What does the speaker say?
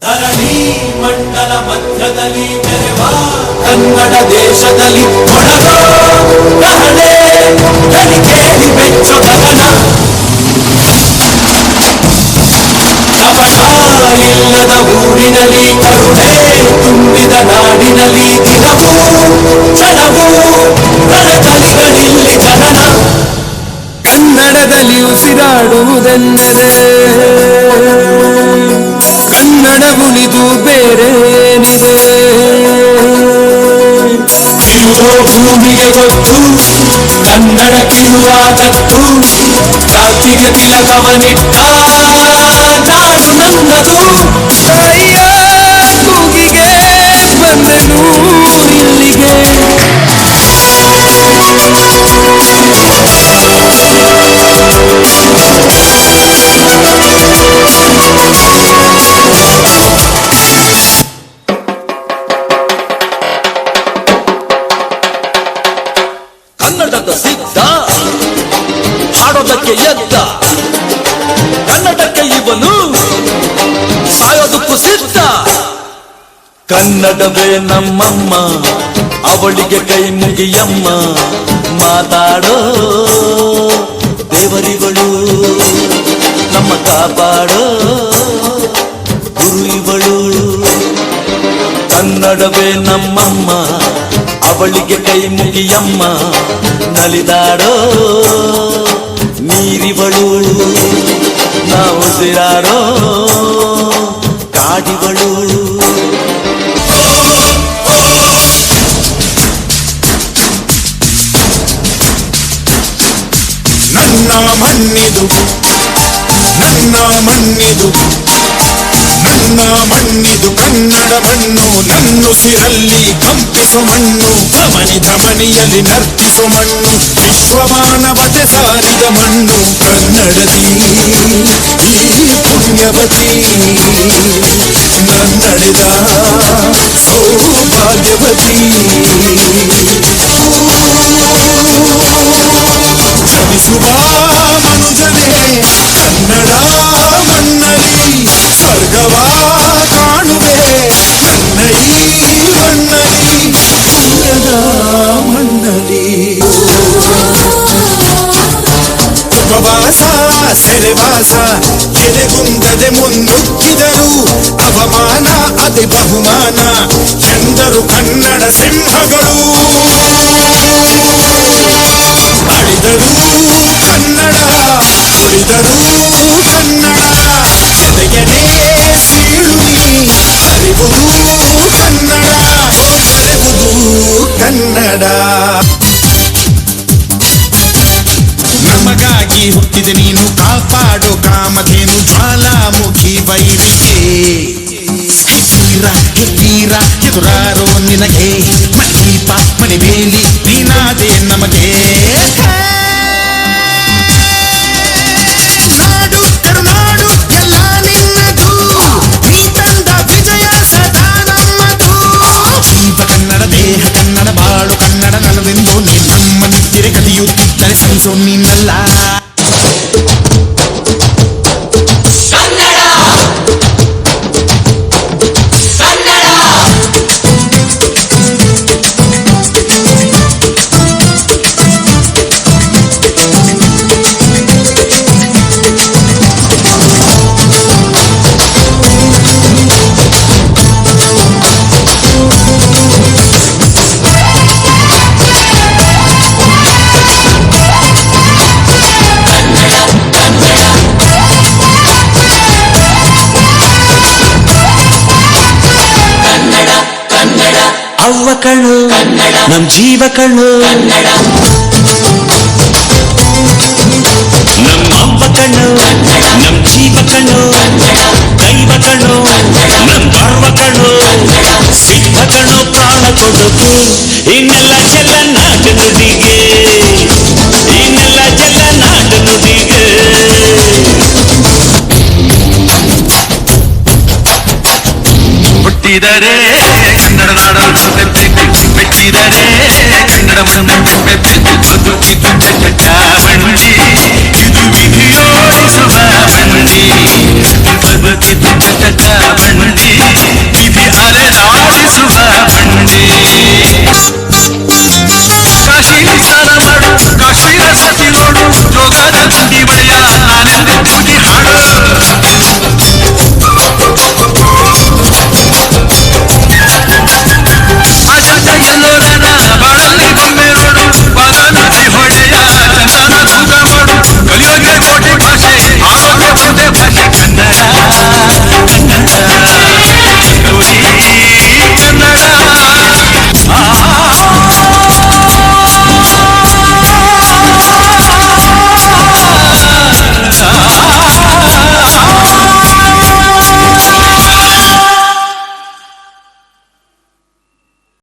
ಧರಣಿ ಮಂಡಲ ಮಧ್ಯದಲ್ಲಿ ಮೆರೆವ ಕನ್ನಡ ದೇಶದಲ್ಲಿ ಮೊಳಗೋ ಕಹಳೆ ಧ್ವನಿ ಕೇಳಿ ಬೆಚ್ಚು ಗಗನ. ಕಪಟ ಇಲ್ಲದ ಊರಿನಲ್ಲಿ ಕರುಣೆ ತುಂಬಿದ ನಾಡಿನಲ್ಲಿ ದಿನವೂ ಕ್ಷಣವೂ ರಣಕಲಿಗಳಿಲ್ಲಿ ಜನನ. ಕನ್ನಡದಲ್ಲಿ ಉಸಿರಾಡುವುದೆಂದರೆ ಕನ್ನಡ ಉಳಿದು ಬೇರೇನಿದೆ. ಇರೋ ಭೂಮಿಗೆ ಗೊತ್ತು ಕನ್ನಡ ಕಿರುವಾಗತ್ತು, ಜಾತಿಗೆ ತಿಲಕವನಿಟ್ಟ ನಾಡು ನನ್ನದು. ತಾಯಿಯ ಕೂಗಿಗೆ ಬಂದೆನು ಇಲ್ಲಿಗೆ. ಕನ್ನಡದ ಸಿದ್ಧ ಹಾಡೋದಕ್ಕೆ ಎದ್ದ, ಕನ್ನಡಕ್ಕೆ ಇವನು ಸಾಯೋದಕ್ಕೂ ಸಿದ್ಧ. ಕನ್ನಡವೇ ನಮ್ಮಮ್ಮ, ಅವಳಿಗೆ ಕೈ ಮುಗಿಯಮ್ಮ. ಮಾತಾಡೋ ದೇವರಿಗಳು, ನಮ್ಮ ಕಾಪಾಡೋ ಗುರು ಇವಳು. ಕನ್ನಡವೇ ನಮ್ಮಮ್ಮ, ಅವಳಿಗೆ ಕೈ ಮುಗಿಯಮ್ಮ. ನಲಿದಾಡೋ ನೀರಿವಳು, ನಾವು ಉಸಿರಾಡೋ ಕಾಡಿವಳು. ನನ್ನ ಮಣ್ಣಿದು ನನ್ನ ಮಣ್ಣಿದು ನನ್ನ ಮಣ್ಣಿದು ಕನ್ನಡ ಮಣ್ಣು. ನನ್ನುಸಿರಲ್ಲಿ ಕಂಪಿಸೋ ಮಣ್ಣು, ಧಮನಿ ಧಮನಿಯಲ್ಲಿ ನರ್ತಿಸೋ ಮಣ್ಣು. ವಿಶ್ವಮಾನವತೆ ಸಾರಿದ ಮಣ್ಣು ಕನ್ನಡದಿ ಈ ಪುಣ್ಯವತಿ. ನನ್ನಡೆದ ಸೌಭಾಗ್ಯವತಿ. ಶ್ರಮಿಸುವ ಮನುಜನೇ ಕನ್ನಡ ಮಣ್ಣಲಿ ಸ್ವರ್ಗವ ಕಾಣುವೆ. ನನ್ನ ಈ ಮಣ್ಣಲಿ ಪುಣ್ಯದ ಮಣ್ಣಲಿ. ಉಪವಾಸ ಸೆರೆವಾಸ ಎದೆಗುಂದದೆ ಮುನ್ನುಗ್ಗಿದರು. ಅವಮಾನ ಅದೇ ಬಹುಮಾನ ಎಂದರು ಕನ್ನಡ ಸಿಂಹಗಳು. ಅಳಿದರು ಕನ್ನಡ, ಉಳಿದರು ಕನ್ನಡ. ಎದೆಯನೇ ಸೀಳುನಿ ಅರಿವುದು ಕನ್ನಡ, ಅರಿವುದು ಕನ್ನಡ. ನಮಗಾಗಿ ಹುಟ್ಟಿದೆ ನೀನು, ಕಾಪಾಡೋ ಕಾಮಧೇನು ಜ್ವಾಲಾಮುಖಿ ವೈರಿಗೆ. ತೀರ ತೀರ ಎದುರಾರೋ ನಿನಗೆ ಮಣದೀಪ ಮಣಿಬೇಲಿ ನೀನಾದೆ ನಮಗೆ. ನಾಡು ಕರುನಾಡು ಎಲ್ಲ ನಿನ್ನದು, ನೀ ತಂದ ವಿಜಯ ಸದಾ ನಮ್ಮದು. ಜೀವ ಕನ್ನಡ ದೇಹ ಕನ್ನಡ ಬಾಳು ಕನ್ನಡ ನನ್ನದೆಂದು ನೀ ನಮ್ಮ ನಿತ್ತಿರೆ ಕದಿಯುತ್ತಿದ್ದರೆ ಸಹಿಸೋ ನೀನಲ್ಲ. ಅವ್ವ ಕಣ್ಣು ನಮ್ ಜೀವ ಕಣ್ಣು, ನಮ್ಮ ಅವ್ವ ಕಣ್ಣು ನಮ್ ಜೀವ ಕಣ್ಣು. ದೈವ ಕಣ್ಣು ನಮ್ ಗರ್ವ ಕಣ್ಣು, ಸಿದ್ಧ ಕಣ್ಣು ಪ್ರಾಣ ಕೊಡುಗೆ. ಇನ್ನೆಲ್ಲ ಜಲ ನಾಡು ನುಡಿಗೆ, ಇನ್ನೆಲ್ಲ ಜಲ ನಾಡು ನುಡಿಗೆ. ಹುಟ್ಟಿದರೆ ಕನ್ನಡ ನಾಡನ್ನು ಮೆಚ್ಚಬೇಕು, ಮೆಚ್ಚಿದರೆ ಕನ್ನಡವನ್ನು ಮೆಚ್ಚಬೇಕು. ಬದುಕಿದು ಚಟಾವಣಿ, ಇದು ವಿಧಿಯೋಡಿಸುವ ಬನ್ನಿ. ಬದುಕಿದು ಚಟಾವಣಿ.